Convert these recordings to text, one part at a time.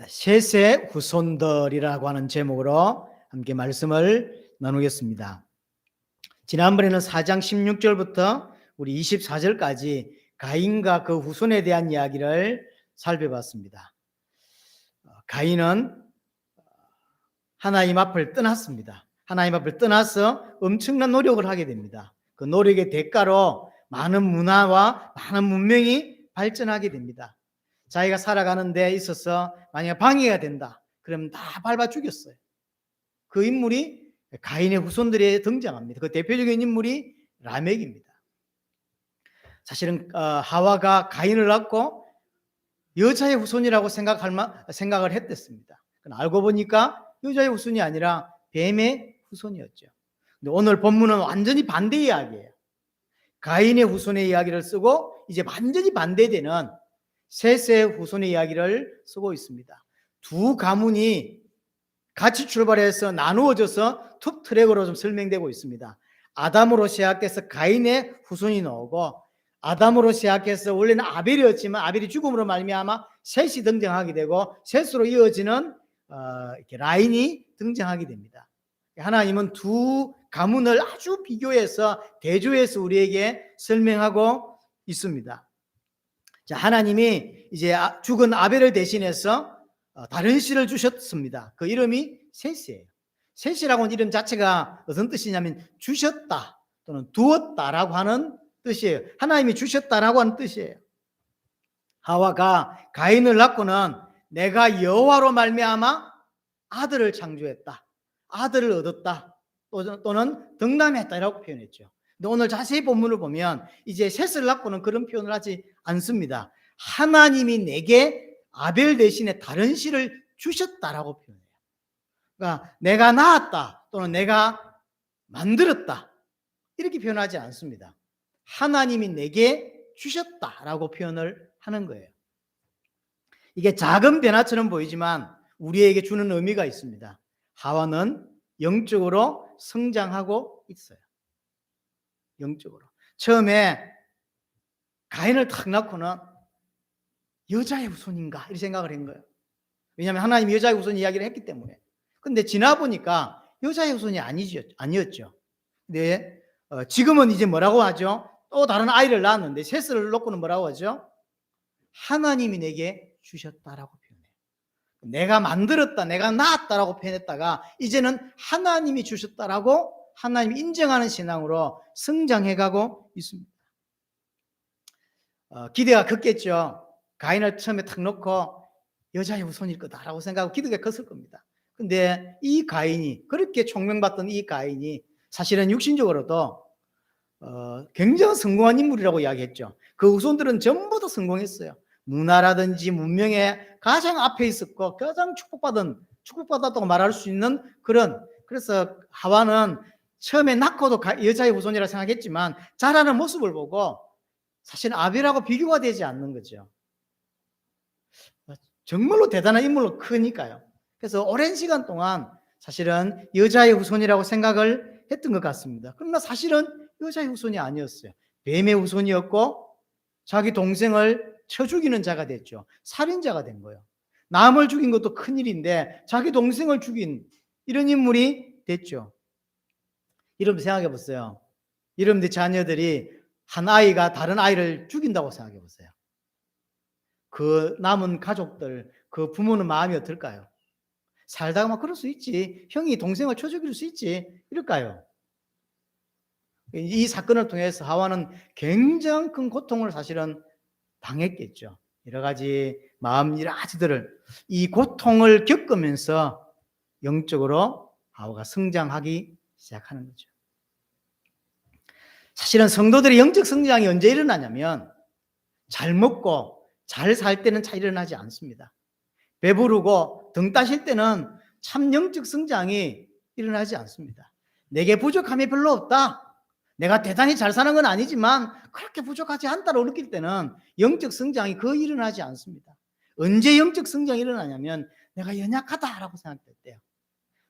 셋의 후손들이라고 하는 제목으로 함께 말씀을 나누겠습니다. 지난번에는 4장 16절부터 우리 24절까지 가인과 그 후손에 대한 이야기를 살펴봤습니다. 가인은 하나님 앞을 떠났습니다. 하나님 앞을 떠나서 엄청난 노력을 하게 됩니다. 그 노력의 대가로 많은 문화와 많은 문명이 발전하게 됩니다. 자기가 살아가는 데 있어서 만약 방해가 된다, 그러면 다 밟아 죽였어요. 그 인물이 가인의 후손들에 등장합니다. 그 대표적인 인물이 라멕입니다. 사실은 하와가 가인을 낳고 여자의 후손이라고 생각을 했댔습니다. 알고 보니까 여자의 후손이 아니라 뱀의 후손이었죠. 근데 오늘 본문은 완전히 반대 이야기예요. 가인의 후손의 이야기를 쓰고 이제 완전히 반대되는 셋의 후손의 이야기를 쓰고 있습니다. 두 가문이 같이 출발해서 나누어져서 툭 트랙으로 좀 설명되고 있습니다. 아담으로 시작해서 가인의 후손이 나오고, 아담으로 시작해서 원래는 아벨이었지만 아벨이 죽음으로 말미암아 셋이 등장하게 되고, 셋으로 이어지는 이렇게 라인이 등장하게 됩니다. 하나님은 두 가문을 아주 비교해서 대조해서 우리에게 설명하고 있습니다. 자, 하나님이 이제 죽은 아벨을 대신해서 다른 씨를 주셨습니다. 그 이름이 셋이에요. 셋이라고는 이름 자체가 어떤 뜻이냐면 주셨다 또는 두었다라고 하는 뜻이에요. 하나님이 주셨다라고 하는 뜻이에요. 하와가 가인을 낳고는 내가 여호와로 말미암아 아들을 창조했다, 아들을 얻었다, 또는 득남했다라고 표현했죠. 근데 오늘 자세히 본문을 보면 이제 셋을 낳고는 그런 표현을 하지 않습니다. 하나님이 내게 아벨 대신에 다른 씨를 주셨다라고 표현해요. 그러니까 내가 낳았다 또는 내가 만들었다 이렇게 표현하지 않습니다. 하나님이 내게 주셨다라고 표현을 하는 거예요. 이게 작은 변화처럼 보이지만 우리에게 주는 의미가 있습니다. 하와는 영적으로 성장하고 있어요. 영적으로. 처음에 가인을 탁 낳고는 여자의 후손인가 이렇게 생각을 한 거예요. 왜냐하면 하나님이 여자의 후손 이야기를 했기 때문에. 근데 지나 보니까 여자의 후손이 아니었죠. 근데 지금은 이제 뭐라고 하죠? 또 다른 아이를 낳았는데 셋을 놓고는 뭐라고 하죠? 하나님이 내게 주셨다라고 표현해요. 내가 만들었다, 내가 낳았다라고 표현했다가 이제는 하나님이 주셨다라고 하나님이 인정하는 신앙으로 성장해가고 있습니다. 기대가 컸겠죠. 가인을 처음에 탁 놓고 여자의 후손일 거다라고 생각하고 기대가 컸을 겁니다. 근데 이 가인이, 그렇게 총명받던 이 가인이 사실은 육신적으로도 굉장히 성공한 인물이라고 이야기했죠. 그 후손들은 전부 다 성공했어요. 문화라든지 문명에 가장 앞에 있었고 가장 축복받았다고 말할 수 있는 그런, 그래서 하와는 처음에 낳고도 여자의 후손이라 생각했지만 자라는 모습을 보고 사실 아벨하고 비교가 되지 않는 거죠. 정말로 대단한 인물로 크니까요. 그래서 오랜 시간 동안 사실은 여자의 후손이라고 생각을 했던 것 같습니다. 그러나 사실은 여자의 후손이 아니었어요. 뱀의 후손이었고 자기 동생을 쳐 죽이는 자가 됐죠. 살인자가 된 거예요. 남을 죽인 것도 큰일인데 자기 동생을 죽인 이런 인물이 됐죠. 여러분 생각해 보세요. 여러분들 자녀들이 한 아이가 다른 아이를 죽인다고 생각해 보세요. 그 남은 가족들, 그 부모는 마음이 어떨까요? 살다가 막 그럴 수 있지. 형이 동생을 쳐 죽일 수 있지. 이럴까요? 이 사건을 통해서 하와는 굉장히 큰 고통을 사실은 당했겠죠. 여러 가지 마음 여러 가지들을, 이 고통을 겪으면서 영적으로 하와가 성장하기 시작하는 거죠. 사실은 성도들의 영적 성장이 언제 일어나냐면 잘 먹고 잘 살 때는 잘 일어나지 않습니다. 배부르고 등 따실 때는 참 영적 성장이 일어나지 않습니다. 내게 부족함이 별로 없다, 내가 대단히 잘 사는 건 아니지만 그렇게 부족하지 않다고 느낄 때는 영적 성장이 거의 일어나지 않습니다. 언제 영적 성장이 일어나냐면 내가 연약하다라고 생각될 때요.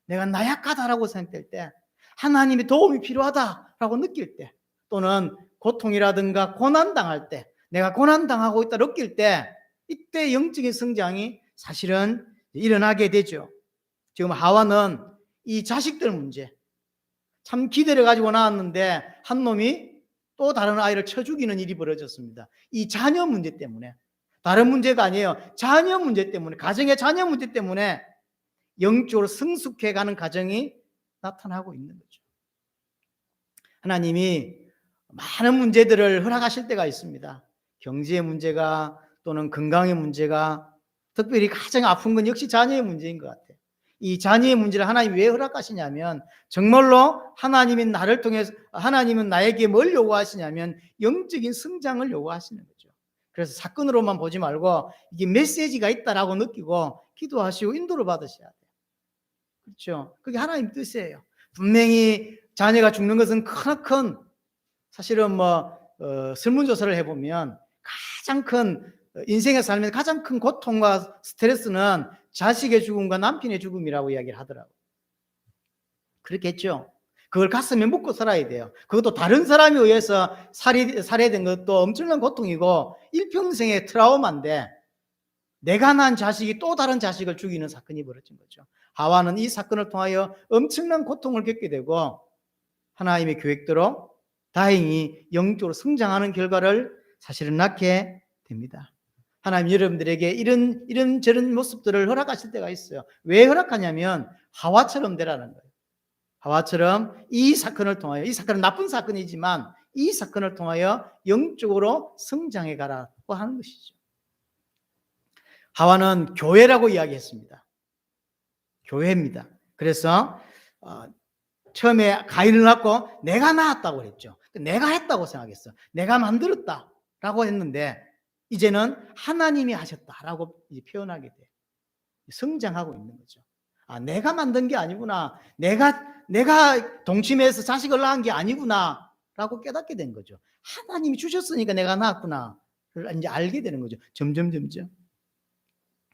내가 나약하다라고 생각될 때, 하나님의 도움이 필요하다라고 느낄 때, 또는 고통이라든가 고난당할 때, 내가 고난당하고 있다 느낄 때, 이때 영적인 성장이 사실은 일어나게 되죠. 지금 하와는 이 자식들 문제, 참 기대를 가지고 나왔는데 한 놈이 또 다른 아이를 쳐 죽이는 일이 벌어졌습니다. 이 자녀 문제 때문에, 다른 문제가 아니에요. 자녀 문제 때문에, 가정의 자녀 문제 때문에 영적으로 성숙해가는 과정이 나타나고 있는 거죠. 하나님이 많은 문제들을 허락하실 때가 있습니다. 경제의 문제가, 또는 건강의 문제가, 특별히 가장 아픈 건 역시 자녀의 문제인 것 같아요. 이 자녀의 문제를 하나님이 왜 허락하시냐면, 정말로 하나님은 나를 통해서, 하나님은 나에게 뭘 요구하시냐면 영적인 성장을 요구하시는 거죠. 그래서 사건으로만 보지 말고 이게 메시지가 있다라고 느끼고 기도하시고 인도를 받으셔야 돼요. 그렇죠? 그게 하나님 뜻이에요. 분명히 자녀가 죽는 것은 크나큰, 사실은 설문조사를 해보면 가장 큰, 인생의 삶에서 가장 큰 고통과 스트레스는 자식의 죽음과 남편의 죽음이라고 이야기를 하더라고요. 그렇겠죠. 그걸 가슴에 묻고 살아야 돼요. 그것도 다른 사람에 의해서 살해된 것도 엄청난 고통이고 일평생의 트라우마인데, 내가 낳은 자식이 또 다른 자식을 죽이는 사건이 벌어진 거죠. 하와는 이 사건을 통하여 엄청난 고통을 겪게 되고 하나님의 계획대로 다행히 영적으로 성장하는 결과를 사실은 낳게 됩니다. 하나님 여러분들에게 이런 저런 모습들을 허락하실 때가 있어요. 왜 허락하냐면 하와처럼 되라는 거예요. 하와처럼 이 사건을 통하여, 이 사건은 나쁜 사건이지만 이 사건을 통하여 영적으로 성장해 가라고 하는 것이죠. 하와는 교회라고 이야기했습니다. 교회입니다. 그래서 처음에 가인을 낳고 내가 낳았다고 그랬죠. 내가 했다고 생각했어. 내가 만들었다라고 했는데 이제는 하나님이 하셨다라고 이제 표현하게 돼요. 성장하고 있는 거죠. 내가 만든 게 아니구나. 내가 동침해서 자식을 낳은 게 아니구나라고 깨닫게 된 거죠. 하나님이 주셨으니까 내가 낳았구나를 이제 알게 되는 거죠. 점점.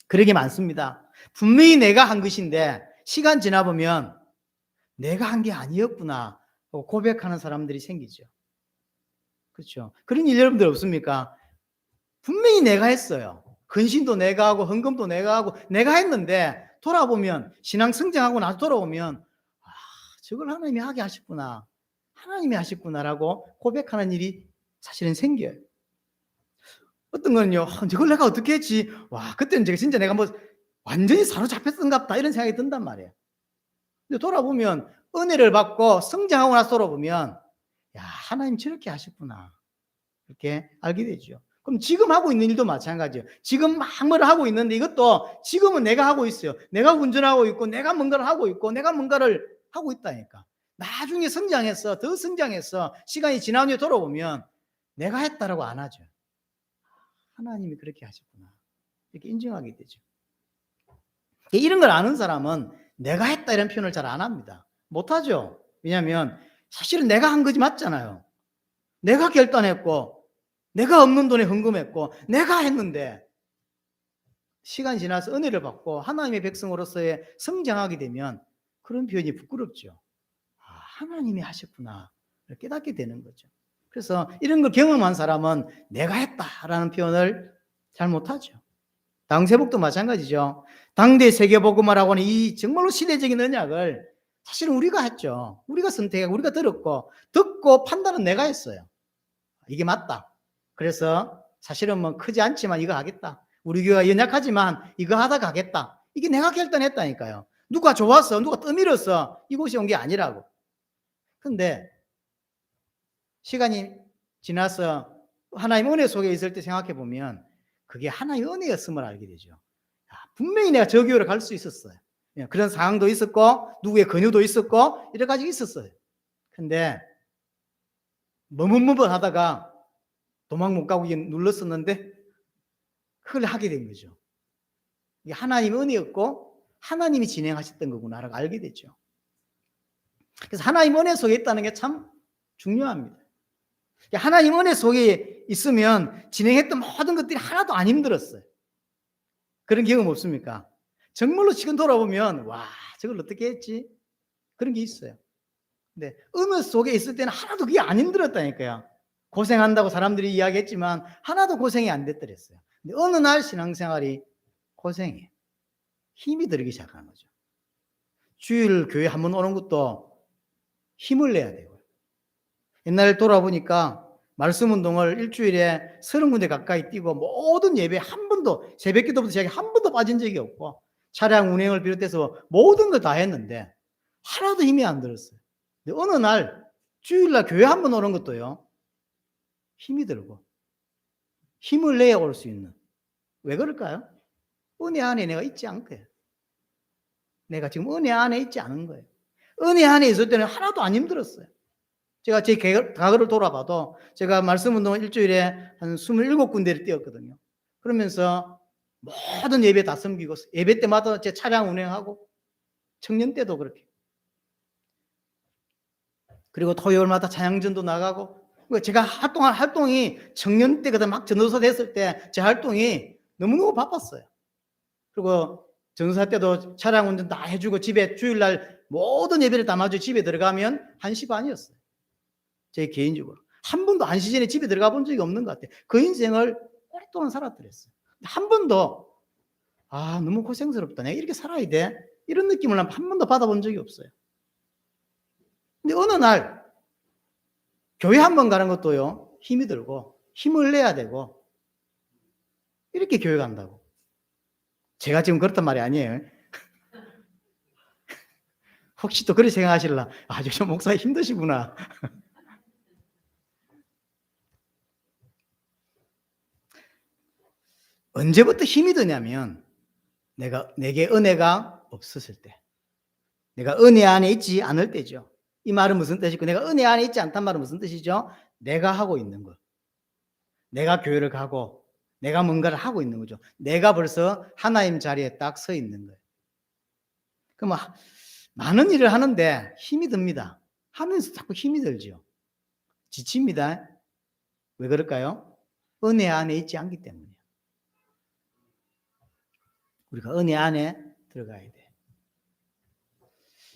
그러게 많습니다. 분명히 내가 한 것인데 시간 지나 보면 내가 한 게 아니었구나 하고 고백하는 사람들이 생기죠. 그렇죠? 그런 일 여러분들 없습니까? 분명히 내가 했어요. 헌신도 내가 하고 헌금도 내가 하고 내가 했는데 돌아보면, 신앙 성장하고 나서 돌아오면 저걸 하나님이 하게 하셨구나, 하나님이 하셨구나라고 고백하는 일이 사실은 생겨요. 어떤 거는요, 저걸 내가 어떻게 했지? 그때는 진짜 내가 완전히 사로잡혔던갑다 이런 생각이 든단 말이에요. 근데 돌아보면 은혜를 받고 성장하고 나서 돌아보면 하나님 저렇게 하셨구나 이렇게 알게 되죠. 그럼 지금 하고 있는 일도 마찬가지예요. 지금 막 뭐를 하고 있는데 이것도 지금은 내가 하고 있어요. 내가 운전하고 있고 내가 뭔가를 하고 있고 내가 뭔가를 하고 있다니까. 나중에 성장해서 더 성장해서 시간이 지난 후에 돌아보면 내가 했다라고 안 하죠. 하나님이 그렇게 하셨구나 이렇게 인정하게 되죠. 이런 걸 아는 사람은 내가 했다 이런 표현을 잘 안 합니다. 못하죠. 왜냐하면 사실은 내가 한 거지 맞잖아요. 내가 결단했고 내가 없는 돈에 헌금했고 내가 했는데 시간이 지나서 은혜를 받고 하나님의 백성으로서의 성장하게 되면 그런 표현이 부끄럽죠. 하나님이 하셨구나 깨닫게 되는 거죠. 그래서 이런 걸 경험한 사람은 내가 했다라는 표현을 잘 못하죠. 당세복도 마찬가지죠. 당대 세계복음화라고 하는 이 정말로 시대적인 언약을 사실은 우리가 했죠. 우리가 선택하고 우리가 들었고 듣고 판단은 내가 했어요. 이게 맞다. 그래서 사실은 크지 않지만 이거 하겠다. 우리 교회가 연약하지만 이거 하다 가겠다. 이게 내가 결단했다니까요. 누가 좋았어, 누가 떠밀었어 이곳이 온 게 아니라고. 근데 시간이 지나서 하나님 은혜 속에 있을 때 생각해 보면 그게 하나의 은혜였음을 알게 되죠. 분명히 내가 저 교회를 갈 수 있었어요. 그런 상황도 있었고 누구의 권유도 있었고 여러 가지 있었어요. 근데 머뭇머뭇 하다가 도망 못 가고 눌렀었는데 그걸 하게 된 거죠. 이게 하나님의 은혜였고 하나님이 진행하셨던 거구나라고 알게 되죠. 그래서 하나님 은혜 속에 있다는 게 참 중요합니다. 하나님 은혜 속에 있으면 진행했던 모든 것들이 하나도 안 힘들었어요. 그런 경험 없습니까? 정말로 지금 돌아보면 저걸 어떻게 했지? 그런 게 있어요. 근데 은혜 속에 있을 때는 하나도 그게 안 힘들었다니까요. 고생한다고 사람들이 이야기했지만 하나도 고생이 안 됐더랬어요. 근데 어느 날 신앙생활이 고생이에요. 힘이 들기 시작하는 거죠. 주일 교회 한 번 오는 것도 힘을 내야 돼요. 옛날에 돌아보니까 말씀 운동을 일주일에 30군데 가까이 뛰고 모든 예배 한 번도, 새벽기도부터 시작해 한 번도 빠진 적이 없고 차량 운행을 비롯해서 모든 걸 다 했는데 하나도 힘이 안 들었어요. 근데 어느 날 주일날 교회 한 번 오는 것도요, 힘이 들고 힘을 내야 올 수 있는. 왜 그럴까요? 은혜 안에 내가 있지 않은 거예요. 내가 지금 은혜 안에 있지 않은 거예요. 은혜 안에 있을 때는 하나도 안 힘들었어요. 제가 제 과거를 돌아봐도 제가 말씀 운동을 일주일에 한 27군데를 뛰었거든요. 그러면서 모든 예배 다 섬기고 예배 때마다 제 차량 운행하고 청년 때도 그렇게. 그리고 토요일마다 찬양전도 나가고 제가 활동이 청년 때 그다음 막 전도사 됐을 때 제 활동이 너무너무 바빴어요. 그리고 전도사 때도 차량 운전 다 해주고 집에 주일날 모든 예배를 다 마치고 집에 들어가면 1시 반이었어요. 제 개인적으로. 한 번도 1시 전에 집에 들어가 본 적이 없는 것 같아요. 그 인생을 오랫동안 살았더랬어요. 한 번도 너무 고생스럽다. 내가 이렇게 살아야 돼? 이런 느낌을 한 번도 받아본 적이 없어요. 근데 어느 날 교회 한 번 가는 것도요, 힘이 들고 힘을 내야 되고 이렇게 교회 간다고. 제가 지금 그렇단 말이 아니에요. 혹시 또 그렇게 생각하실라? 저 목사님 힘드시구나. 언제부터 힘이 드냐면 내게 은혜가 없었을 때, 내가 은혜 안에 있지 않을 때죠. 이 말은 무슨 뜻이고, 내가 은혜 안에 있지 않단 말은 무슨 뜻이죠? 내가 하고 있는 것, 내가 교회를 가고 내가 뭔가를 하고 있는 거죠. 내가 벌써 하나님 자리에 딱 서 있는 거예요. 그럼 많은 일을 하는데 힘이 듭니다. 하면서 자꾸 힘이 들죠. 지칩니다. 왜 그럴까요? 은혜 안에 있지 않기 때문이에요. 우리가 은혜 안에 들어가야 돼.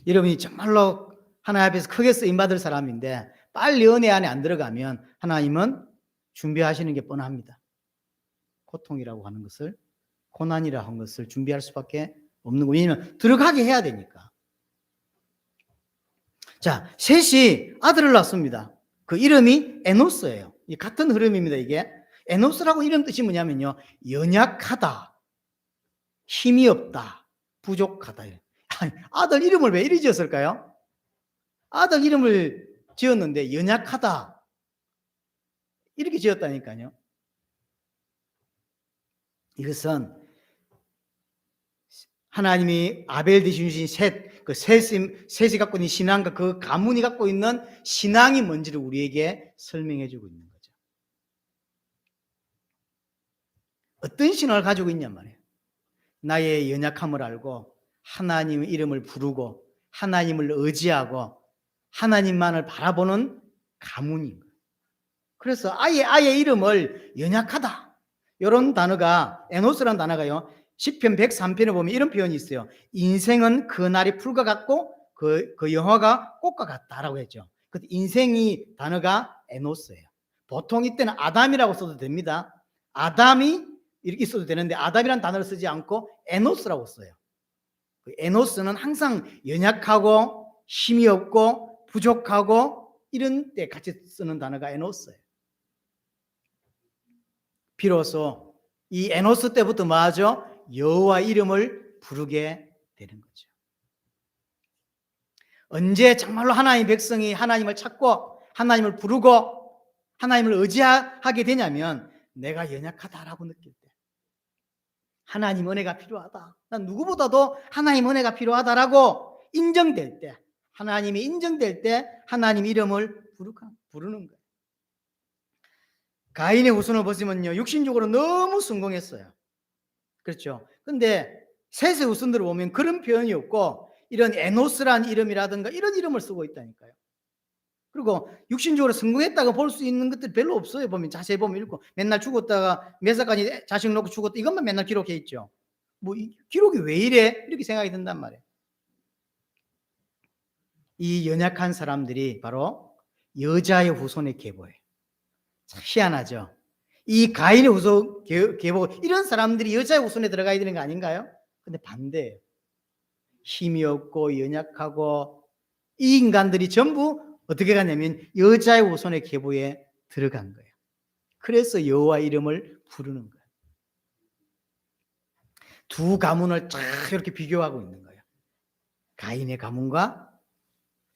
여러분이 정말로 하나님 앞에서 크게 쓰임받을 사람인데 빨리 은혜 안에 안 들어가면 하나님은 준비하시는 게 뻔합니다. 고통이라고 하는 것을, 고난이라고 하는 것을 준비할 수밖에 없는 거예요. 왜냐하면 들어가게 해야 되니까. 자, 셋이 아들을 낳습니다. 그 이름이 에노스예요. 같은 흐름입니다. 이게 에노스라고 이름 뜻이 뭐냐면요, 연약하다, 힘이 없다, 부족하다. 아들 이름을 왜 이리 지었을까요? 아들 이름을 지었는데 연약하다 이렇게 지었다니까요. 이것은 하나님이 아벨 대신 주신 셋이 갖고 있는 신앙과 그 가문이 갖고 있는 신앙이 뭔지를 우리에게 설명해 주고 있는 거죠. 어떤 신앙을 가지고 있냔 말이에요. 나의 연약함을 알고 하나님의 이름을 부르고 하나님을 의지하고 하나님만을 바라보는 가문인 거예요. 그래서 아예 이름을 연약하다, 이런 단어가, 에노스라는 단어가요, 시편 103편에 보면 이런 표현이 있어요. 인생은 그 날이 풀과 같고 그 영화가 꽃과 같다라고 했죠. 그 인생이 단어가 에노스예요. 보통 이때는 아담이라고 써도 됩니다. 아담이 이렇게 써도 되는데 아담이라는 단어를 쓰지 않고 에노스라고 써요. 에노스는 항상 연약하고 힘이 없고 부족하고 이런 때 같이 쓰는 단어가 에노스예요. 비로소 이 에노스 때부터 뭐하죠? 여호와 이름을 부르게 되는 거죠. 언제 정말로 하나님의 백성이 하나님을 찾고 하나님을 부르고 하나님을 의지하게 되냐면 내가 연약하다라고 느낄 때, 하나님 은혜가 필요하다, 난 누구보다도 하나님 은혜가 필요하다라고 인정될 때, 하나님이 인정될 때 하나님 이름을 부르는 거예요. 가인의 후손을 보시면요, 육신적으로 너무 성공했어요. 그렇죠. 근데 셋의 후손들을 보면 그런 표현이 없고 이런 에노스란 이름이라든가 이런 이름을 쓰고 있다니까요. 그리고 육신적으로 성공했다고 볼 수 있는 것들 별로 없어요. 보면 자세히 보면 읽고 맨날 죽었다가 몇 살까지 자식 놓고 죽었다, 이것만 맨날 기록해 있죠. 이 기록이 왜 이래? 이렇게 생각이 든단 말이에요. 이 연약한 사람들이 바로 여자의 후손의 계보예요. 참 희한하죠. 이 가인의 후손 계보, 이런 사람들이 여자의 후손에 들어가야 되는 거 아닌가요? 근데 반대예요. 힘이 없고 연약하고 이 인간들이 전부 어떻게 가냐면 여자의 후손의 계보에 들어간 거예요. 그래서 여호와 이름을 부르는 거예요. 두 가문을 쫙 이렇게 비교하고 있는 거예요. 가인의 가문과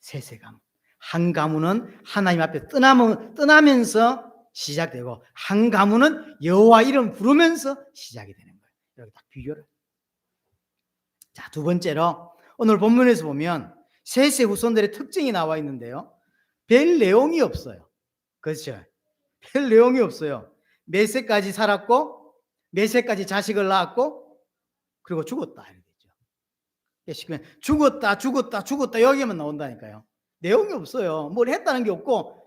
셋의 가문. 한 가문은 하나님 앞에 떠나면서 시작되고 한 가문은 여호와 이름 부르면서 시작이 되는 거예요. 이렇게 딱 비교를. 자, 두 번째로 오늘 본문에서 보면 셋의 후손들의 특징이 나와 있는데요. 별 내용이 없어요. 그렇죠? 별 내용이 없어요. 몇 세까지 살았고 몇 세까지 자식을 낳았고 그리고 죽었다 이렇게 되죠. 죽었다 여기만 나온다니까요. 내용이 없어요. 뭘 했다는 게 없고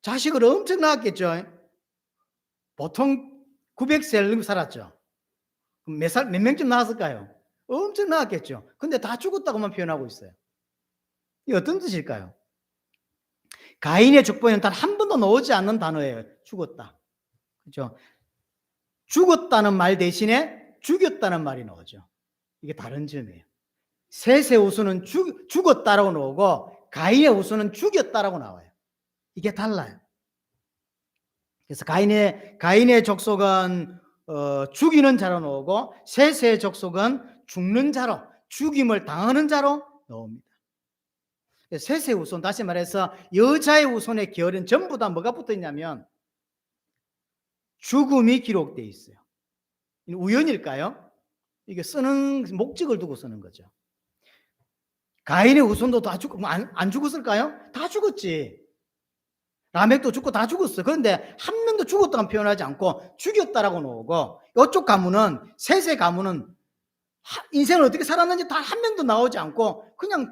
자식을 엄청 낳았겠죠. 보통 900세 살았죠. 몇 명쯤 낳았을까요? 엄청 낳았겠죠. 근데 다 죽었다고만 표현하고 있어요. 이게 어떤 뜻일까요? 가인의 족보에는 단 한 번도 나오지 않는 단어예요. 죽었다. 그렇죠? 죽었다는 말 대신에 죽였다는 말이 나오죠. 이게 다른 점이에요. 셋의 후손은 죽었다라고 나오고 가인의 후손은 죽였다라고 나와요. 이게 달라요. 그래서 가인의 족속은 죽이는 자로 나오고 셋의 족속은 죽는 자로, 죽임을 당하는 자로 나옵니다. 셋의 후손, 다시 말해서 여자의 후손의 계열은 전부 다 뭐가 붙어 있냐면 죽음이 기록되어 있어요. 우연일까요? 이게 쓰는 목적을 두고 쓰는 거죠. 가인의 후손도 다 안 죽었을까요? 다 죽었지. 라멕도 죽고 다 죽었어. 그런데 한 명도 죽었다고 표현하지 않고 죽였다라고 나오고 이쪽 가문은 셋의 가문은 인생을 어떻게 살았는지 다 한 명도 나오지 않고 그냥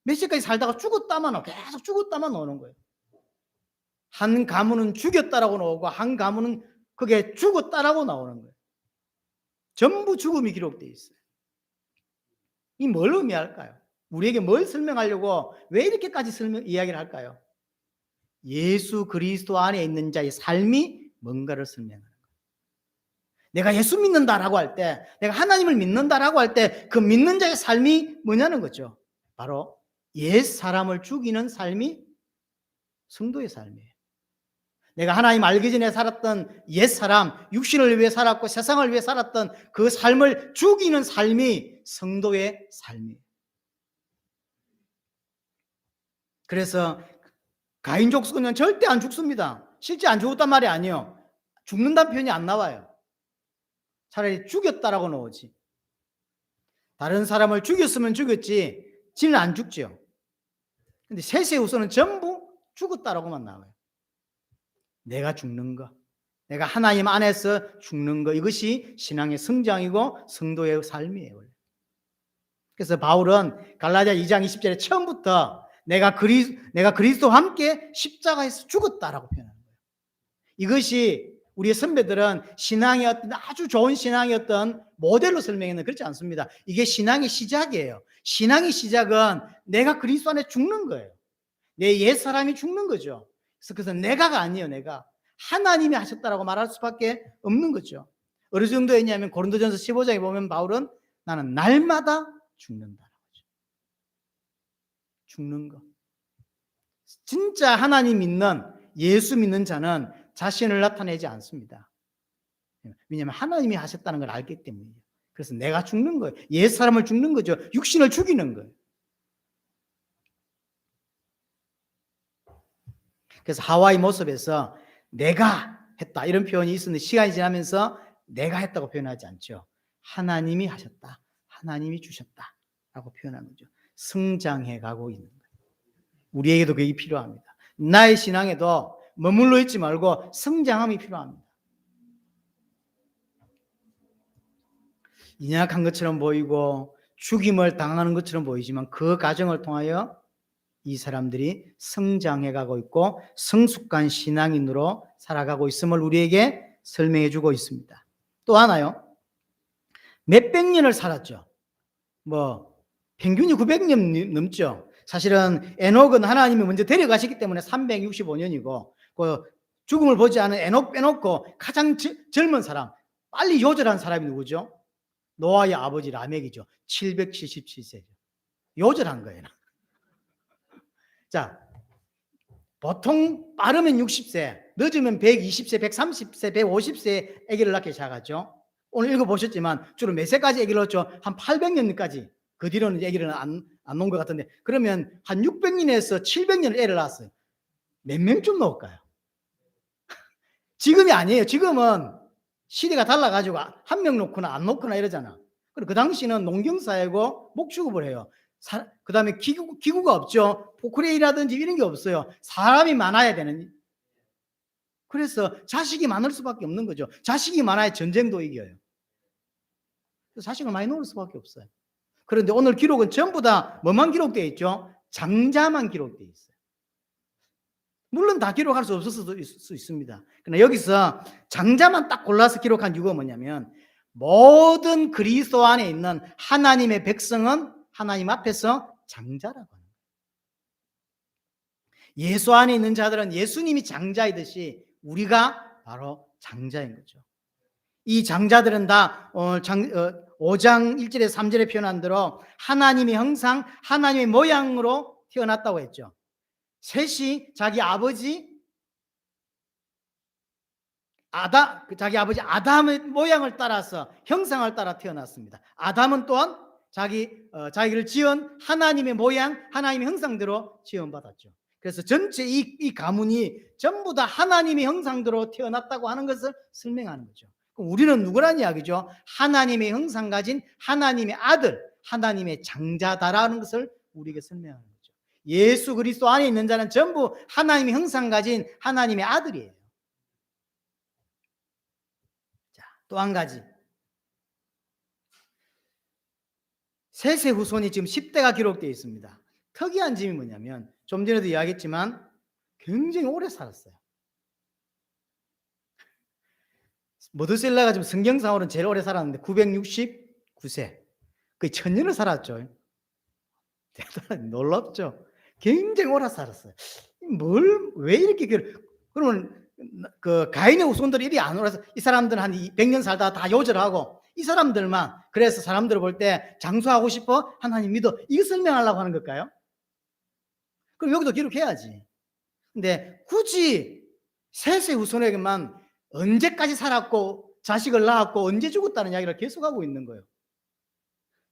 몇 시까지 살다가 죽었다만 계속 죽었다만 나오는 거예요. 한 가문은 죽였다라고 나오고 한 가문은 그게 죽었다라고 나오는 거예요. 전부 죽음이 기록되어 있어요. 이 뭘 의미할까요? 우리에게 뭘 설명하려고 왜 이렇게까지 이야기를 할까요? 예수 그리스도 안에 있는 자의 삶이 뭔가를 설명하는 거예요. 내가 예수 믿는다라고 할 때, 내가 하나님을 믿는다라고 할 때 그 믿는 자의 삶이 뭐냐는 거죠. 바로 옛 사람을 죽이는 삶이 성도의 삶이에요. 내가 하나님 알기 전에 살았던 옛 사람, 육신을 위해 살았고 세상을 위해 살았던 그 삶을 죽이는 삶이 성도의 삶이에요. 그래서 가인 족속은 절대 안 죽습니다. 실제 안 죽었단 말이 아니에요. 죽는다는 표현이 안 나와요. 차라리 죽였다라고 나오지. 다른 사람을 죽였으면 죽였지 지는 안 죽죠. 근데 셋의 후손은 전부 죽었다라고만 나와요. 내가 죽는 거, 내가 하나님 안에서 죽는 거, 이것이 신앙의 성장이고 성도의 삶이에요. 그래서 바울은 갈라디아 2장 20절에 처음부터 내가 그리스도와 함께 십자가에서 죽었다라고 표현하는 거예요. 이것이 우리의 선배들은 신앙의 어떤 아주 좋은 신앙의 어떤 모델로 설명했는데 그렇지 않습니다. 이게 신앙의 시작이에요. 신앙의 시작은 내가 그리스도 안에 죽는 거예요. 내 옛사람이 죽는 거죠. 그래서 내가가 아니에요. 내가 하나님이 하셨다라고 말할 수밖에 없는 거죠. 어느 정도였냐면 고린도전서 15장에 보면 바울은 나는 날마다 죽는다라고 하죠. 죽는 거. 진짜 하나님 믿는 예수 믿는 자는 자신을 나타내지 않습니다. 왜냐하면 하나님이 하셨다는 걸 알기 때문이에요. 그래서 내가 죽는 거예요. 옛 사람을 죽는 거죠. 육신을 죽이는 거예요. 그래서 하와이 모습에서 내가 했다 이런 표현이 있었는데 시간이 지나면서 내가 했다고 표현하지 않죠. 하나님이 하셨다. 하나님이 주셨다라고 표현하는 거죠. 성장해 가고 있는 거예요. 우리에게도 그게 필요합니다. 나의 신앙에도 머물러 있지 말고 성장함이 필요합니다. 인약한 것처럼 보이고 죽임을 당하는 것처럼 보이지만 그 과정을 통하여 이 사람들이 성장해 가고 있고 성숙한 신앙인으로 살아가고 있음을 우리에게 설명해 주고 있습니다. 또 하나요. 몇백 년을 살았죠. 평균이 900년 넘죠. 사실은 에녹은 하나님이 먼저 데려가시기 때문에 365년이고 그 죽음을 보지 않은 에녹 빼놓고 가장 젊은 사람, 빨리 요절한 사람이 누구죠? 노아의 아버지 라멕이죠. 777세죠. 요절한 거예요. 자, 보통 빠르면 60세, 늦으면 120세, 130세, 150세 아기를 낳기 시작하죠. 오늘 읽어보셨지만 주로 몇 세까지 아기를 낳죠? 한 800년까지. 그 뒤로는 아기를 안 놓은 것 같은데, 그러면 한 600년에서 700년을 애를 낳았어요. 몇 명쯤 놓을까요? 지금이 아니에요. 지금은 시대가 달라가지고 한 명 놓거나 안 놓거나 이러잖아. 그리고 그 당시는 농경사회고 목축업을 해요. 그 다음에 기구가 없죠. 포크레인이라든지 이런 게 없어요. 사람이 많아야 되는. 그래서 자식이 많을 수밖에 없는 거죠. 자식이 많아야 전쟁도 이겨요. 자식을 많이 놓을 수밖에 없어요. 그런데 오늘 기록은 전부 다 뭐만 기록되어 있죠? 장자만 기록되어 있어요. 물론 다 기록할 수 없을 수 있습니다. 그러나 여기서 장자만 딱 골라서 기록한 이유가 뭐냐면, 모든 그리스도 안에 있는 하나님의 백성은 하나님 앞에서 장자라고 하는 거예요. 예수 안에 있는 자들은 예수님이 장자이듯이 우리가 바로 장자인 거죠. 이 장자들은 다 5장 1절에 3절에 표현한 대로 하나님의 형상, 하나님의 모양으로 태어났다고 했죠. 셋이 자기 아버지 아담의 모양을 따라서 형상을 따라 태어났습니다. 아담은 또한 자기를 지은 하나님의 모양, 하나님의 형상대로 지음받았죠. 그래서 전체 이 가문이 전부 다 하나님의 형상대로 태어났다고 하는 것을 설명하는 거죠. 그럼 우리는 누구란 이야기죠? 하나님의 형상 가진 하나님의 아들, 하나님의 장자다라는 것을 우리에게 설명하는 거죠. 예수 그리스도 안에 있는 자는 전부 하나님의 형상 가진 하나님의 아들이에요. 자, 또 한 가지. 셋의 후손이 지금 10대가 기록되어 있습니다. 특이한 점이 뭐냐면, 좀 전에도 이야기했지만 굉장히 오래 살았어요. 머드셀라가 지금 성경상으로는 제일 오래 살았는데 969세. 거의 1000년을 살았죠. 대단히 놀랍죠. 굉장히 오래 살았어요. 왜 이렇게 그러면 그 가인의 후손들이 이리 안 오라서 이 사람들은 한 100년 살다 다 요절하고, 이 사람들만, 그래서 사람들을 볼 때 장수하고 싶어? 하나님 믿어. 이거 설명하려고 하는 걸까요? 그럼 여기도 기록해야지. 근데 굳이 셋의 후손에게만 언제까지 살았고 자식을 낳았고 언제 죽었다는 이야기를 계속하고 있는 거예요.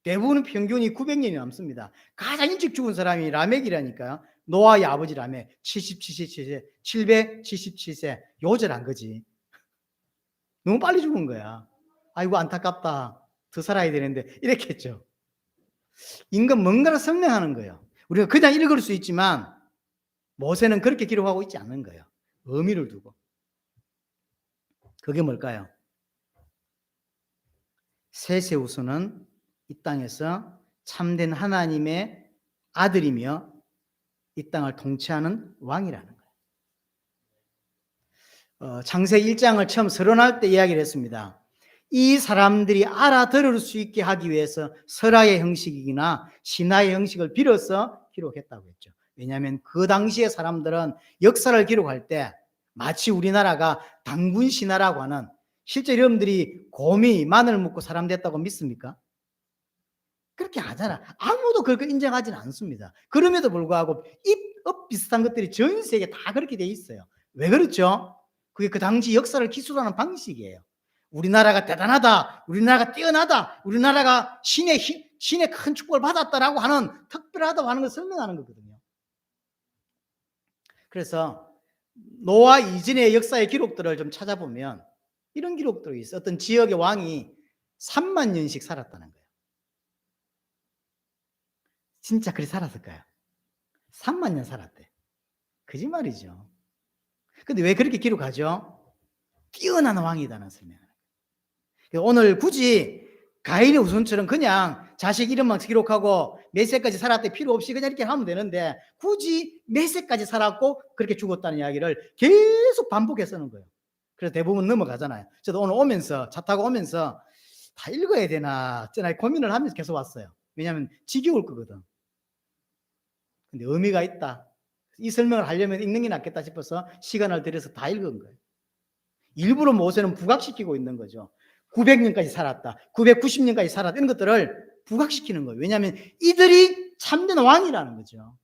대부분 평균이 900년이 넘습니다. 가장 일찍 죽은 사람이 라멕이라니까요. 노아의 아버지 라멕 77세, 777세. 요절한 거지. 너무 빨리 죽은 거야. 아이고 안타깝다. 더 살아야 되는데 이렇게 했죠. 인간 뭔가를 설명하는 거예요. 우리가 그냥 읽을 수 있지만 모세는 그렇게 기록하고 있지 않는 거예요. 의미를 두고. 그게 뭘까요? 셋의 후손은 이 땅에서 참된 하나님의 아들이며 이 땅을 통치하는 왕이라는 거예요. 창세기 1장을 처음 서론할 때 이야기를 했습니다. 이 사람들이 알아들을 수 있게 하기 위해서 설화의 형식이나 신화의 형식을 빌어서 기록했다고 했죠. 왜냐하면 그 당시의 사람들은 역사를 기록할 때 마치 우리나라가 당군 신화라고 하는, 실제 여러분들이 곰이 마늘 먹고 사람 됐다고 믿습니까? 그렇게 하잖아. 아무도 그렇게 인정하지는 않습니다. 그럼에도 불구하고 입 비슷한 것들이 전 세계에 다 그렇게 돼 있어요. 왜 그렇죠? 그게 그 당시 역사를 기술하는 방식이에요. 우리나라가 대단하다, 우리나라가 뛰어나다, 우리나라가 신의 큰 축복을 받았다라고 하는, 특별하다고 하는 걸 설명하는 거거든요. 그래서 노아 이전의 역사의 기록들을 좀 찾아보면 이런 기록들이 있어요. 어떤 지역의 왕이 3만 년씩 살았다는 거예요. 진짜 그리 살았을까요? 3만 년 살았대. 거짓말이죠. 근데 왜 그렇게 기록하죠? 뛰어난 왕이다는 설명을. 오늘 굳이 가인의 후손처럼 그냥 자식 이름만 기록하고 몇 세까지 살았대 필요 없이 그냥 이렇게 하면 되는데, 굳이 몇 세까지 살았고 그렇게 죽었다는 이야기를 계속 반복해서 하는 거예요. 그래서 대부분 넘어가잖아요. 저도 오늘 차 타고 오면서 다 읽어야 되나 고민을 하면서 계속 왔어요. 왜냐하면 지겨울 거거든. 근데 의미가 있다. 이 설명을 하려면 읽는 게 낫겠다 싶어서 시간을 들여서 다 읽은 거예요. 일부러 모세는 부각시키고 있는 거죠. 900년까지 살았다, 990년까지 살았다, 이런 것들을 부각시키는 거예요. 왜냐하면 이들이 참된 왕이라는 거죠.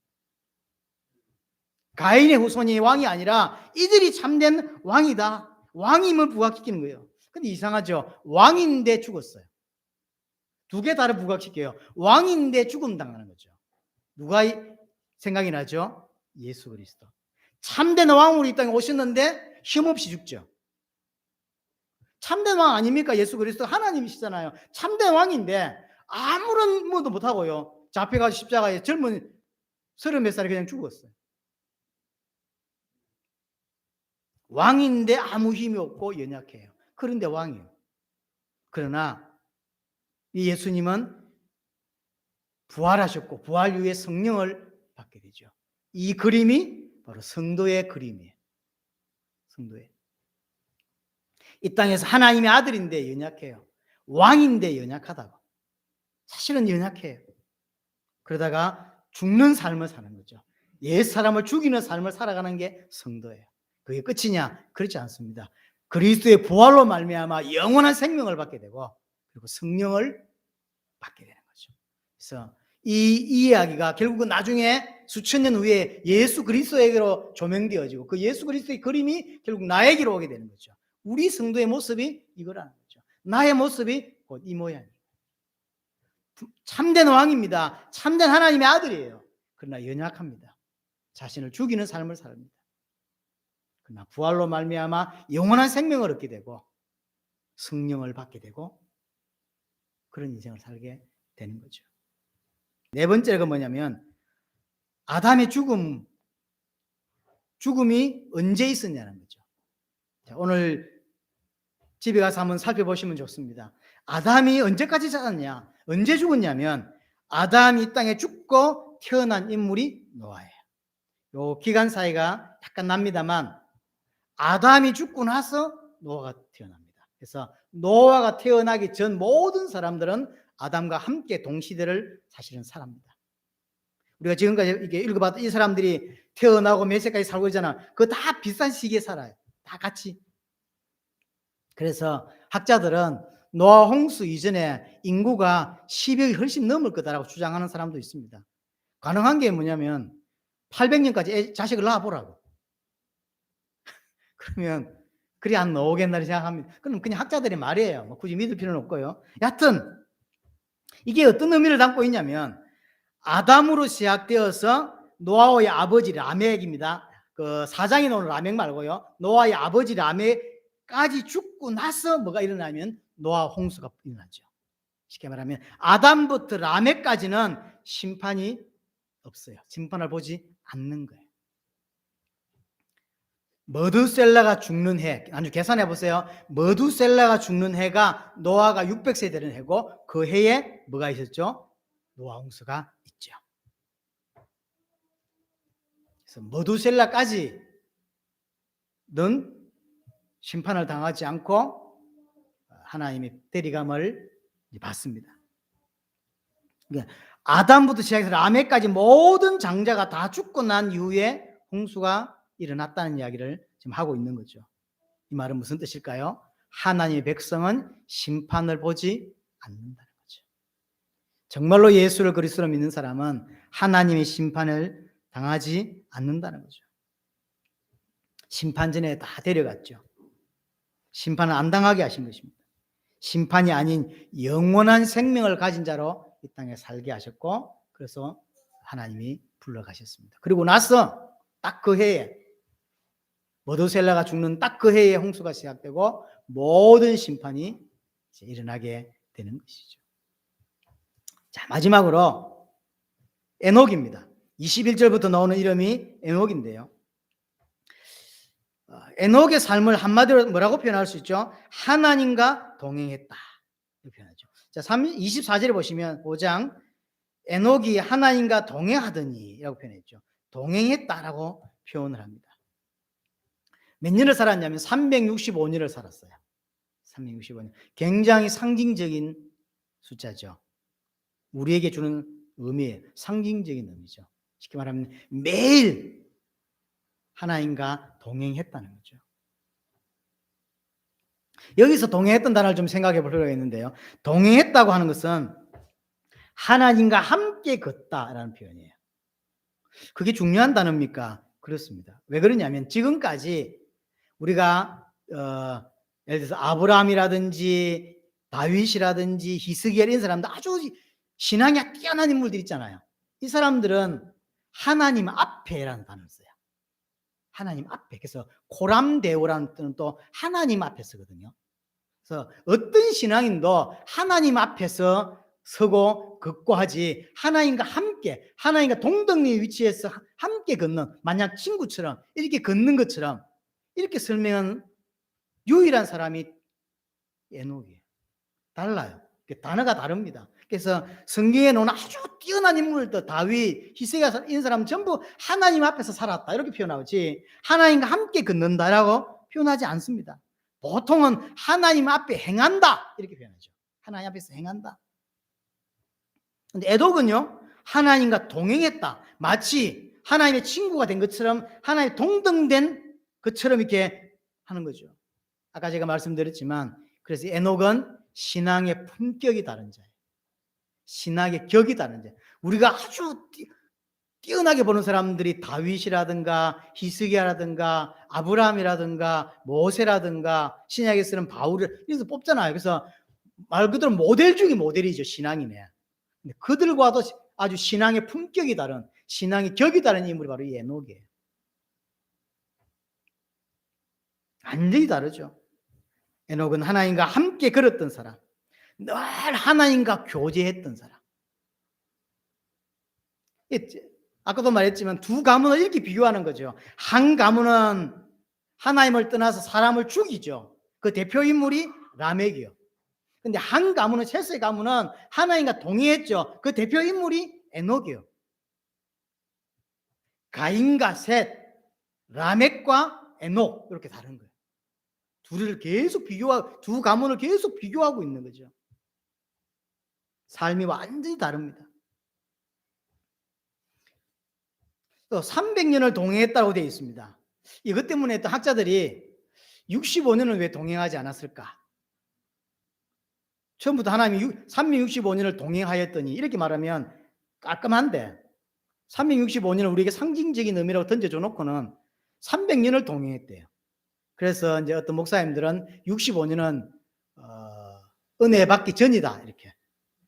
가인의 후손이 왕이 아니라 이들이 참된 왕이다, 왕임을 부각시키는 거예요. 근데 이상하죠. 왕인데 죽었어요. 두 개 다를 부각시켜요. 왕인데 죽음 당하는 거죠. 누가 생각이 나죠? 예수 그리스도. 참된 왕으로 이 땅에 오셨는데 힘없이 죽죠. 참된 왕 아닙니까? 예수 그리스도 하나님이시잖아요. 참된 왕인데 아무런 뭐도 못하고요, 잡혀가지고 십자가에 젊은 30몇 살에 그냥 죽었어요. 왕인데 아무 힘이 없고 연약해요. 그런데 왕이에요. 그러나 이 예수님은 부활하셨고 부활 이후에 성령을 받게 되죠. 이 그림이 바로 성도의 그림이에요. 성도의. 이 땅에서 하나님의 아들인데 연약해요. 왕인데 연약하다고. 사실은 연약해요. 그러다가 죽는 삶을 사는 거죠. 옛 사람을 죽이는 삶을 살아가는 게 성도예요. 그게 끝이냐? 그렇지 않습니다. 그리스도의 부활로 말미암아 영원한 생명을 받게 되고 그리고 성령을 받게 되는 거죠. 그래서 이 이야기가 결국은 나중에 수천 년 후에 예수 그리스도에게로 조명되어지고 그 예수 그리스도의 그림이 결국 나에게로 오게 되는 거죠. 우리 성도의 모습이 이거라는 거죠. 나의 모습이 곧 이 모양이에요. 참된 왕입니다. 참된 하나님의 아들이에요. 그러나 연약합니다. 자신을 죽이는 삶을 삽니다. 그러나 부활로 말미암아 영원한 생명을 얻게 되고 성령을 받게 되고 그런 인생을 살게 되는 거죠. 네 번째가 뭐냐면 아담의 죽음이 언제 있었냐는 거죠. 자, 오늘 집에 가서 한번 살펴보시면 좋습니다. 아담이 언제까지 살았냐? 언제 죽었냐면 아담이 이 땅에 죽고 태어난 인물이 노아예요. 요 기간 사이가 약간 납니다만 아담이 죽고 나서 노아가 태어납니다. 그래서 노아가 태어나기 전 모든 사람들은 아담과 함께 동시대를 사실은 살합니다. 우리가 지금까지 이렇게 읽어봤던 이 사람들이 태어나고 몇 세까지 살고 있잖아. 그거 다 비슷한 시기에 살아요. 다 같이. 그래서 학자들은 노아 홍수 이전에 인구가 10억이 훨씬 넘을 거다라고 주장하는 사람도 있습니다. 가능한 게 뭐냐면 800년까지 자식을 낳아보라고. 그러면 그리 안 나오겠나 생각합니다. 그럼 그냥 학자들의 말이에요. 뭐 굳이 믿을 필요는 없고요. 여하튼 이게 어떤 의미를 담고 있냐면 아담으로 시작되어서 노아의 아버지 라멕입니다. 그 사장이 나오는 라멕 말고요. 노아의 아버지 라멕까지 죽고 나서 뭐가 일어나면 노아 홍수가 일어나죠. 쉽게 말하면 아담부터 라멕까지는 심판이 없어요. 심판을 보지 않는 거예요. 머두셀라가 죽는 해, 아주 계산해 보세요. 머두셀라가 죽는 해가 노아가 600세 되는 해고 그 해에 뭐가 있었죠? 노아 홍수가 있죠. 그래서 머두셀라까지는 심판을 당하지 않고 하나님의 대리감을 받습니다. 그러니까 아담부터 시작해서 라멕까지 모든 장자가 다 죽고 난 이후에 홍수가 일어났다는 이야기를 지금 하고 있는 거죠. 이 말은 무슨 뜻일까요? 하나님의 백성은 심판을 보지 않는다는 거죠. 정말로 예수를 그리스도로 믿는 사람은 하나님의 심판을 당하지 않는다는 거죠. 심판 전에 다 데려갔죠. 심판을 안 당하게 하신 것입니다. 심판이 아닌 영원한 생명을 가진 자로 이 땅에 살게 하셨고 그래서 하나님이 불러가셨습니다. 그리고 나서 딱 그 해에 머두셀라가 죽는 딱 그 해에 홍수가 시작되고 모든 심판이 이제 일어나게 되는 것이죠. 자, 마지막으로 에녹입니다. 21절부터 나오는 이름이 에녹인데요. 에녹의 삶을 한마디로 뭐라고 표현할 수 있죠? 하나님과 동행했다 이렇게 표현하죠. 자, 24절에 보시면 5장 에녹이 하나님과 동행하더니 라고 표현했죠. 동행했다라고 표현을 합니다. 몇 년을 살았냐면 365년을 살았어요. 365년. 굉장히 상징적인 숫자죠. 우리에게 주는 의미예요. 상징적인 의미죠. 쉽게 말하면 매일 하나님과 동행했다는 거죠. 여기서 동행했던 단어를 좀 생각해 볼 필요가 있는데요. 동행했다고 하는 것은 하나님과 함께 걷다라는 표현이에요. 그게 중요한 단어입니까? 그렇습니다. 왜 그러냐면 지금까지 우리가 예를 들어서 아브라함이라든지 다윗이라든지 히스기엘 이런 사람들 아주 신앙이 뛰어난 인물들 있잖아요. 이 사람들은 하나님 앞에라는 단어를 써요. 하나님 앞에. 그래서 코람데오라는 뜻은 또 하나님 앞에 쓰거든요. 그래서 어떤 신앙인도 하나님 앞에서 서고 걷고 하지 하나님과 함께, 하나님과 동등의 위치에서 함께 걷는, 마냥 친구처럼 이렇게 걷는 것처럼 이렇게 설명한 유일한 사람이 에녹이에요. 달라요. 단어가 다릅니다. 그래서 성경에 나오는 아주 뛰어난 인물들, 다윗, 히스기야 이런 사람은 전부 하나님 앞에서 살았다 이렇게 표현하지 하나님과 함께 걷는다라고 표현하지 않습니다. 보통은 하나님 앞에 행한다 이렇게 표현하죠. 하나님 앞에서 행한다. 근데 에녹은요, 하나님과 동행했다. 마치 하나님의 친구가 된 것처럼, 하나님의 동등된 것처럼 이렇게 하는 거죠. 아까 제가 말씀드렸지만, 그래서 에녹은 신앙의 품격이 다른 자예요. 신앙의 격이 다른 자예요. 우리가 아주 뛰어나게 보는 사람들이 다윗이라든가 히스기야라든가 아브라함이라든가 모세라든가 신약에서는 바울을 이래서 뽑잖아요. 그래서 말 그대로 모델 중에 모델이죠. 신앙이네. 근데 그들과도 아주 신앙의 품격이 다른, 신앙의 격이 다른 인물이 바로 이 에녹이에요. 완전히 다르죠. 에녹은 하나님과 함께 걸었던 사람, 늘 하나님과 교제했던 사람. 아까도 말했지만 두 가문을 이렇게 비교하는 거죠. 한 가문은 하나님을 떠나서 사람을 죽이죠. 그 대표 인물이 라멕이요. 근데 한 가문은, 셋의 가문은 하나님과 동의했죠. 그 대표 인물이 에녹이요. 가인과 셋, 라멕과 에녹 이렇게 다른 거예요. 둘을 계속 비교하고, 두 가문을 계속 비교하고 있는 거죠. 삶이 완전히 다릅니다. 또 300년을 동행했다고 되어 있습니다. 이것 때문에 또 학자들이 65년을 왜 동행하지 않았을까? 처음부터 하나님이 365년을 동행하였더니 이렇게 말하면 깔끔한데 365년을 우리에게 상징적인 의미라고 던져줘 놓고는 300년을 동행했대요. 그래서 이제 어떤 목사님들은 65년은 은혜 받기 전이다 이렇게.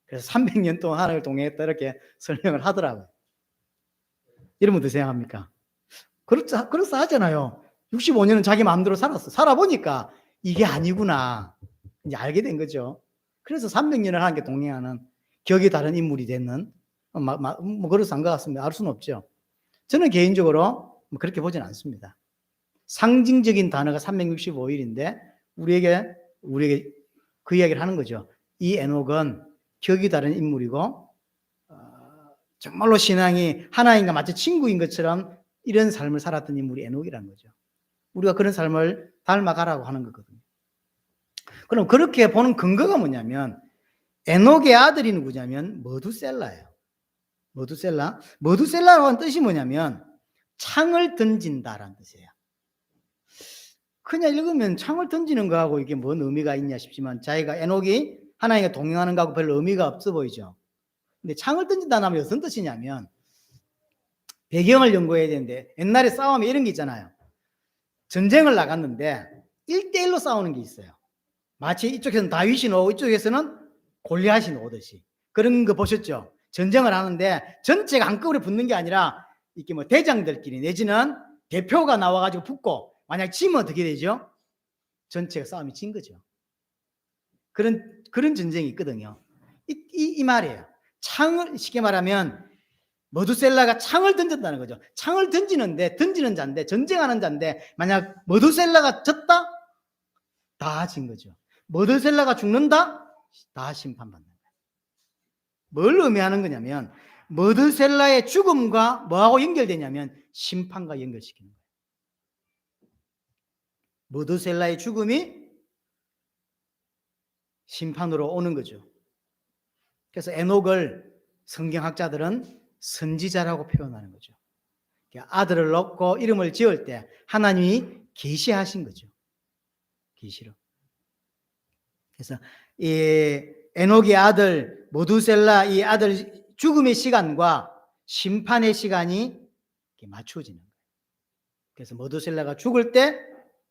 그래서 300년 동안 하나님을 동행했다 이렇게 설명을 하더라고요. 이런 분들 생각합니까? 그렇다 하잖아요. 65년은 자기 마음대로 살았어. 살아보니까 이게 아니구나. 이제 알게 된 거죠. 그래서 300년을 하나님께 동행하는 격이 다른 인물이 되는, 뭐 그래서 한 것 같습니다. 알 수는 없죠. 저는 개인적으로 그렇게 보진 않습니다. 상징적인 단어가 365일인데 우리에게 그 이야기를 하는 거죠. 이 에녹은 격이 다른 인물이고 정말로 신앙이 하나님과 마치 친구인 것처럼 이런 삶을 살았던 인물이 에녹이라는 거죠. 우리가 그런 삶을 닮아가라고 하는 거거든요. 그럼 그렇게 보는 근거가 뭐냐면 에녹의 아들이 누구냐면 머두셀라예요. 머두셀라라고 하는 뜻이 뭐냐면 창을 던진다라는 뜻이에요. 그냥 읽으면 창을 던지는 거하고 이게 뭔 의미가 있냐 싶지만 자기가 에녹이 하나님과 동행하는 거하고 별로 의미가 없어 보이죠. 근데 창을 던진다는 말은 무슨 뜻이냐면 배경을 연구해야 되는데 옛날에 싸움에 이런 게 있잖아요. 전쟁을 나갔는데 1대1로 싸우는 게 있어요. 마치 이쪽에서는 다윗이 나오고 이쪽에서는 골리앗이 나오듯이. 그런 거 보셨죠? 전쟁을 하는데 전체가 한꺼번에 붙는 게 아니라 이렇게 뭐 대장들끼리 내지는 대표가 나와가지고 붙고 만약 지면 어떻게 되죠? 전체가 싸움이 진 거죠. 그런 전쟁이 있거든요. 이 말이에요. 창을 쉽게 말하면 머두셀라가 창을 던졌다는 거죠. 창을 던지는 자인데 전쟁하는 자인데 만약 머두셀라가 졌다? 다 진 거죠. 머두셀라가 죽는다? 다 심판받는 거예요. 뭘 의미하는 거냐면 머두셀라의 죽음과 뭐하고 연결되냐면 심판과 연결시키는 거예요. 머두셀라의 죽음이 심판으로 오는 거죠. 그래서 에녹을 성경학자들은 선지자라고 표현하는 거죠. 아들을 낳고 이름을 지을 때 하나님이 계시하신 거죠. 계시로. 그래서 이 에녹의 아들 모두셀라 이 아들 죽음의 시간과 심판의 시간이 맞추어지는 거예요. 그래서 모두셀라가 죽을 때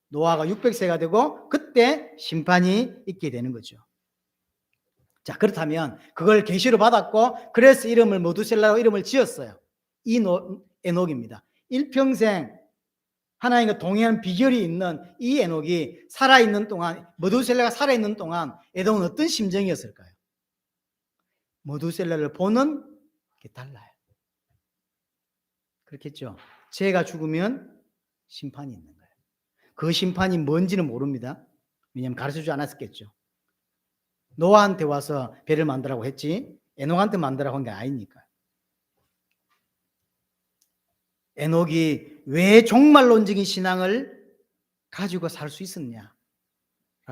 노아가 600세가 되고 그때 심판이 있게 되는 거죠. 자, 그렇다면 그걸 계시로 받았고 그래서 이름을 모두셀라로 이름을 지었어요. 이 에녹입니다. 일평생 하나님과 동행한 비결이 있는 이 에녹이 살아있는 동안, 모두셀라가 살아있는 동안 에녹은 어떤 심정이었을까요? 모두셀라를 보는 게 달라요. 그렇겠죠. 죄가 죽으면 심판이 있는 거예요. 그 심판이 뭔지는 모릅니다. 왜냐하면 가르쳐주지 않았겠죠. 노아한테 와서 배를 만들라고 했지 에녹한테 만들라고 한 게 아니니까. 에녹이 왜 종말론적인 신앙을 가지고 살 수 있었냐라고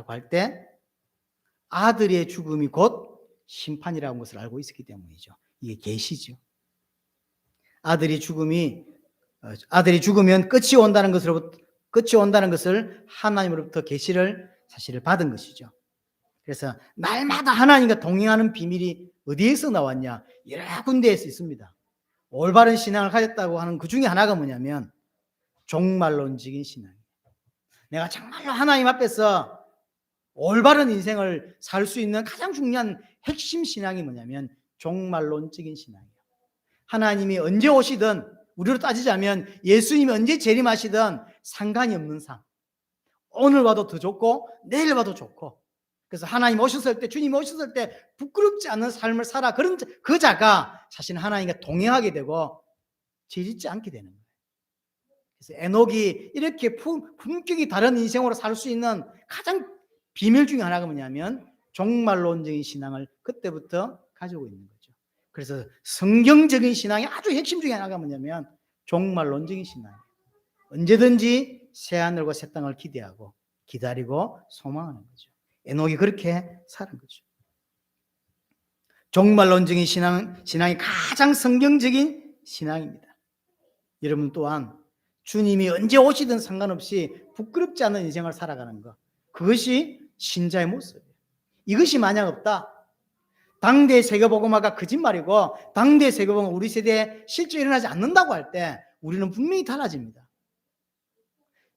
할 때 아들의 죽음이 곧 심판이라는 것을 알고 있었기 때문이죠. 이게 계시죠. 아들이 죽으면 끝이 온다는 것을 하나님으로부터 계시를 사실을 받은 것이죠. 그래서 날마다 하나님과 동행하는 비밀이 어디에서 나왔냐? 여러 군데에서 있습니다. 올바른 신앙을 가졌다고 하는 그 중에 하나가 뭐냐면 종말론적인 신앙이에요. 내가 정말로 하나님 앞에서 올바른 인생을 살 수 있는 가장 중요한 핵심 신앙이 뭐냐면 종말론적인 신앙이에요. 하나님이 언제 오시든 우리로 따지자면 예수님이 언제 재림하시든 상관이 없는 삶. 오늘 봐도 더 좋고 내일 봐도 좋고 그래서 하나님 오셨을 때 주님 오셨을 때 부끄럽지 않은 삶을 살아 그런 그 자가 사실 하나님과 동행하게 되고 죄짓지 않게 되는 거예요. 그래서 에녹이 이렇게 품격이 다른 인생으로 살 수 있는 가장 비밀 중에 하나가 뭐냐면 종말론적인 신앙을 그때부터 가지고 있는 거죠. 그래서 성경적인 신앙의 아주 핵심 중에 하나가 뭐냐면 종말론적인 신앙이에요. 언제든지 새하늘과 새 땅을 기대하고 기다리고 소망하는 거죠. 에녹이 그렇게 사는 거죠. 종말론적인 신앙이 가장 성경적인 신앙입니다. 여러분 또한 주님이 언제 오시든 상관없이 부끄럽지 않은 인생을 살아가는 것, 그것이 신자의 모습이에요. 이것이 만약 없다, 당대 세계복음화가 거짓말이고 당대 세계복음화 우리 세대에 실제 일어나지 않는다고 할 때 우리는 분명히 달라집니다.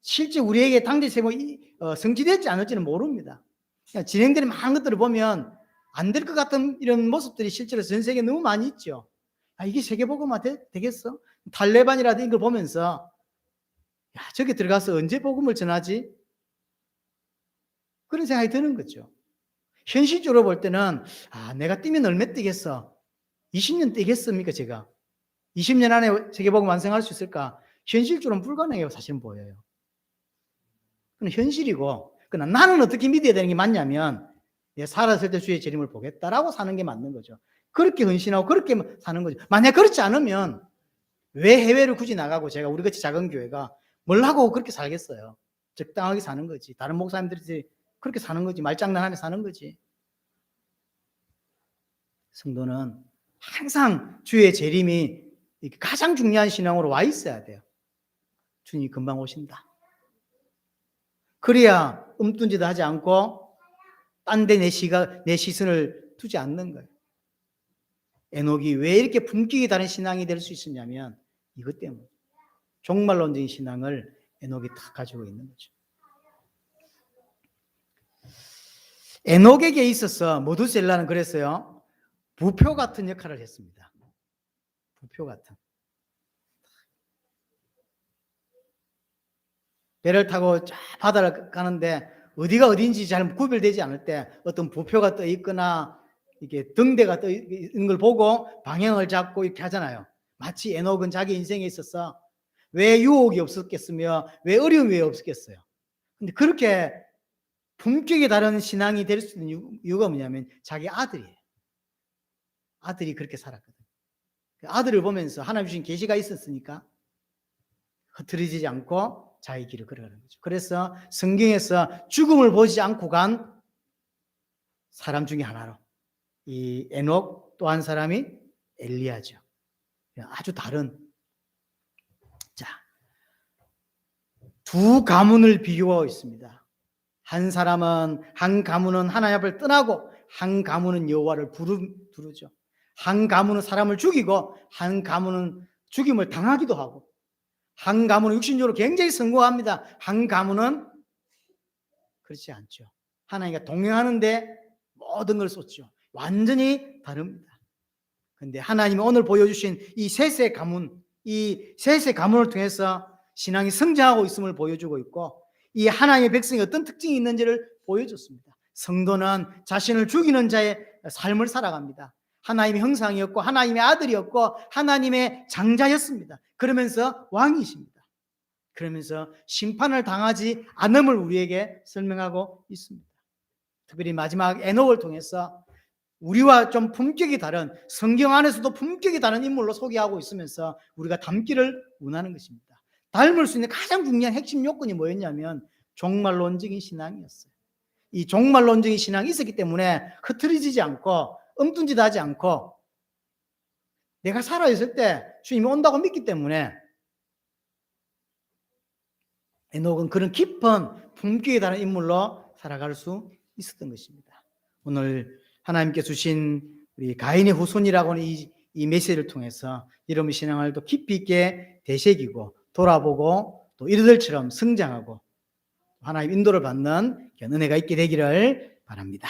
실제 우리에게 당대 세계복음화 성취될지 않을지는 모릅니다. 진행되는 많은 것들을 보면 안 될 것 같은 이런 모습들이 실제로 전 세계에 너무 많이 있죠. 이게 세계복음화 되겠어? 탈레반이라든지 이걸 보면서 저기 들어가서 언제 복음을 전하지? 그런 생각이 드는 거죠. 현실적으로 볼 때는 내가 뛰면 얼마 뛰겠어? 20년 뛰겠습니까 제가? 20년 안에 세계복음 완성할 수 있을까? 현실적으로는 불가능해요. 사실은 보여요. 그건 현실이고 그러나 나는 어떻게 믿어야 되는 게 맞냐면 내가 살았을 때 주의 재림을 보겠다라고 사는 게 맞는 거죠. 그렇게 헌신하고 그렇게 사는 거죠. 만약 그렇지 않으면 왜 해외를 굳이 나가고 제가 우리같이 작은 교회가 뭘 하고 그렇게 살겠어요. 적당하게 사는 거지. 다른 목사님들이 그렇게 사는 거지. 말장난하며 사는 거지. 성도는 항상 주의 재림이 가장 중요한 신앙으로 와 있어야 돼요. 주님이 금방 오신다. 그래야 뜸든지도 하지 않고 딴 데 내 시선을 두지 않는 거예요. 에녹이 왜 이렇게 품격이 다른 신앙이 될 수 있었냐면 이것 때문에 종말론적인 신앙을 에녹이 다 가지고 있는 거죠. 에녹에게 있어서 모두셀라는 그랬어요. 부표 같은 역할을 했습니다. 부표 같은. 배를 타고 쫙 바다를 가는데 어디가 어디인지 잘 구별되지 않을 때 어떤 부표가 떠 있거나 이렇게 등대가 떠 있는 걸 보고 방향을 잡고 이렇게 하잖아요. 마치 에녹은 자기 인생에 있어서 왜 유혹이 없었겠으며 왜 어려움이 왜 없었겠어요. 근데 그렇게 품격이 다른 신앙이 될 수 있는 이유가 뭐냐면 자기 아들이에요. 아들이 그렇게 살았거든요. 아들을 보면서 하나님 주신 계시가 있었으니까 흐트러지지 않고 자기 길을 걸어가는 거죠. 그래서 성경에서 죽음을 보지 않고 간 사람 중에 하나로 이 에녹 또 한 사람이 엘리야죠. 아주 다른. 자, 두 가문을 비교하고 있습니다. 한 사람은 한 가문은 하나님 앞을 떠나고 한 가문은 여호와를 부르죠. 한 가문은 사람을 죽이고 한 가문은 죽임을 당하기도 하고 한 가문은 육신적으로 굉장히 성공합니다. 한 가문은 그렇지 않죠. 하나님과 동행하는데 모든 걸 쏟죠. 완전히 다릅니다. 그런데 하나님이 오늘 보여주신 이 셋의 가문, 이 셋의 가문을 통해서 신앙이 성장하고 있음을 보여주고 있고 이 하나님의 백성이 어떤 특징이 있는지를 보여줬습니다. 성도는 자신을 죽이는 자의 삶을 살아갑니다. 하나님의 형상이었고 하나님의 아들이었고 하나님의 장자였습니다. 그러면서 왕이십니다. 그러면서 심판을 당하지 않음을 우리에게 설명하고 있습니다. 특별히 마지막 에녹을 통해서 우리와 좀 품격이 다른, 성경 안에서도 품격이 다른 인물로 소개하고 있으면서 우리가 닮기를 원하는 것입니다. 닮을 수 있는 가장 중요한 핵심 요건이 뭐였냐면 종말론적인 신앙이었어요. 이 종말론적인 신앙이 있었기 때문에 흐트러지지 않고 엉뚱짓하지 않고 내가 살아있을 때 주님이 온다고 믿기 때문에 에녹은 그런 깊은 품격에 다른 인물로 살아갈 수 있었던 것입니다. 오늘 하나님께 주신 우리 가인의 후손이라고 하는 이 메시지를 통해서 여러분의 신앙을 더 깊이 있게 되새기고 돌아보고 또 이르들처럼 성장하고 하나님 인도를 받는 은혜가 있게 되기를 바랍니다.